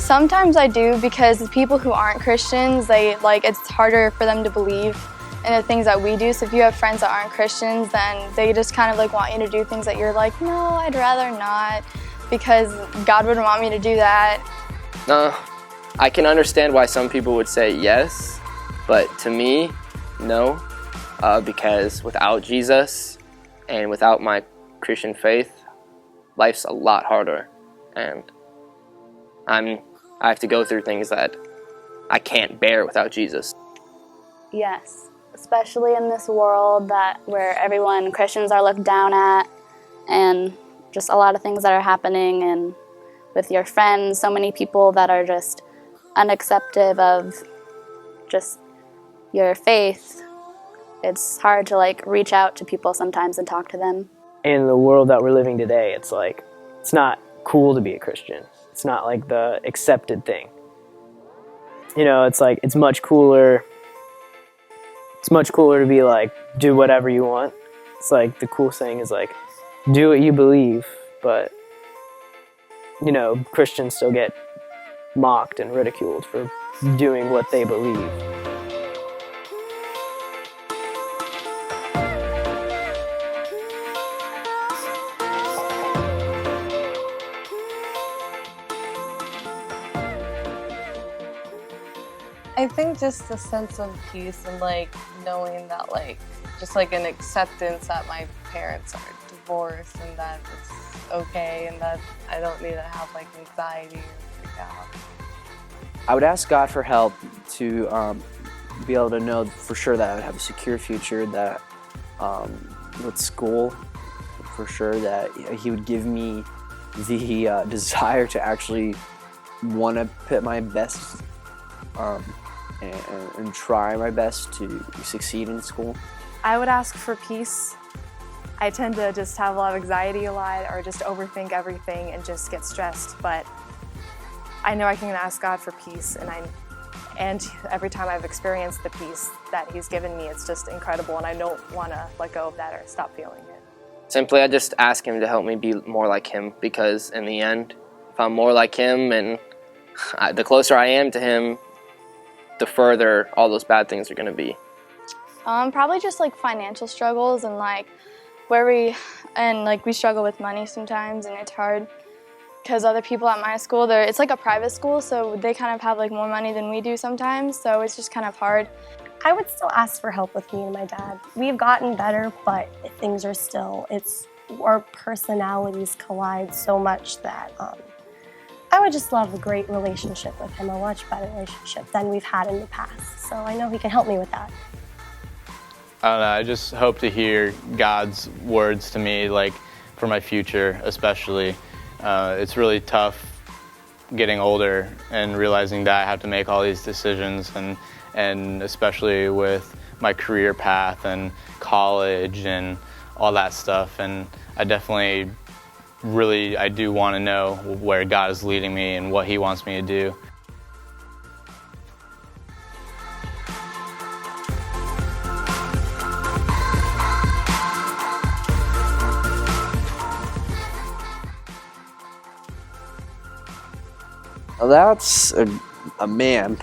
Sometimes I do, because the people who aren't Christians, it's harder for them to believe in the things that we do. So if you have friends that aren't Christians, then they just kind of want you to do things that you're like, no, I'd rather not, because God wouldn't want me to do that. I can understand why some people would say yes, but to me, no, because without Jesus and without my Christian faith, life's a lot harder, and I have to go through things that I can't bear without Jesus. Yes, especially in this world where Christians are looked down at, and just a lot of things that are happening, and with your friends, so many people that are just unaccepting of just your faith. It's hard to reach out to people sometimes and talk to them. In the world that we're living today, it's not cool to be a Christian. It's not the accepted thing. It's much cooler. It's much cooler to be do whatever you want. It's the cool thing is do what you believe, but Christians still get mocked and ridiculed for doing what they believe. I think just a sense of peace and knowing that just an acceptance that my parents are divorced and that it's okay and that I don't need to have anxiety or freak out. I would ask God for help to be able to know for sure that I would have a secure future, that with school, for sure that He would give me the desire to actually want to put my best and try my best to succeed in school. I would ask for peace. I tend to just have a lot of anxiety a lot, or just overthink everything and just get stressed, but I know I can ask God for peace, and every time I've experienced the peace that He's given me, it's just incredible, and I don't want to let go of that or stop feeling it. Simply, I just ask Him to help me be more like Him, because in the end, if I'm more like Him and the closer I am to Him, the further all those bad things are going to be. Probably just financial struggles, and we struggle with money sometimes, and it's hard because other people at my school, it's a private school, so they kind of have more money than we do sometimes, so it's just kind of hard. I would still ask for help with me and my dad. We've gotten better, but things are still, our personalities collide so much that I would just love a great relationship with him, a much better relationship than we've had in the past. So I know he can help me with that. I don't know, I just hope to hear God's words to me, for my future especially. It's really tough getting older and realizing that I have to make all these decisions, and especially with my career path and college and all that stuff. And I definitely I do want to know where God is leading me and what He wants me to do. Well, that's a man.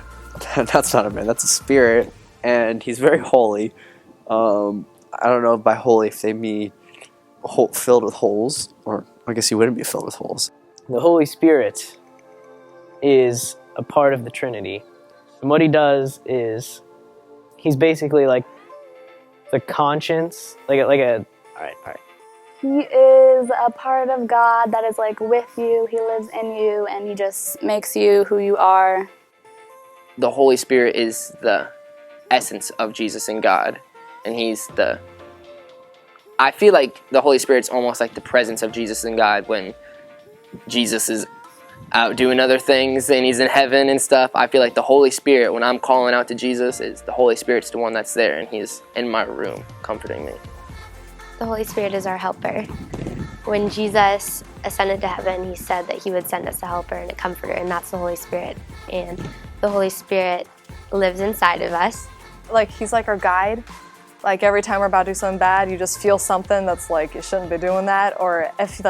That's not a man, that's a spirit, and he's very holy. I don't know if by holy if they mean filled with holes, or I guess he wouldn't be filled with holes. The Holy Spirit is a part of the Trinity, and what He does is He's basically the conscience, all right. He is a part of God that is with you. He lives in you, and He just makes you who you are. The Holy Spirit is the essence of Jesus and God, and I feel like the Holy Spirit's almost like the presence of Jesus and God when Jesus is out doing other things and He's in heaven and stuff. I feel like the Holy Spirit, when I'm calling out to Jesus, is the Holy Spirit's the one that's there, and He's in my room comforting me. The Holy Spirit is our helper. When Jesus ascended to heaven, He said that He would send us a helper and a comforter, and that's the Holy Spirit. And the Holy Spirit lives inside of us. He's our guide. Every time we're about to do something bad, you just feel something that's you shouldn't be doing that. Or if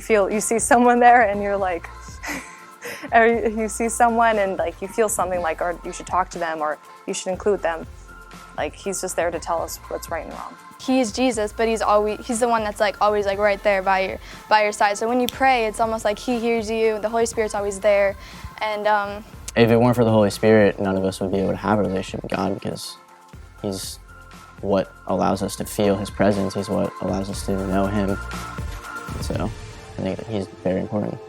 you see someone there and you're or you see someone and like you feel something like, or you should talk to them or you should include them, like he's just there to tell us what's right and wrong. He is Jesus, but he's the one that's like always like right there by your side. So when you pray, it's almost like he hears you. The Holy Spirit's always there, and if it weren't for the Holy Spirit, none of us would be able to have a relationship with God, because he's what allows us to feel his presence. He's what allows us to know him. So I think that he's very important.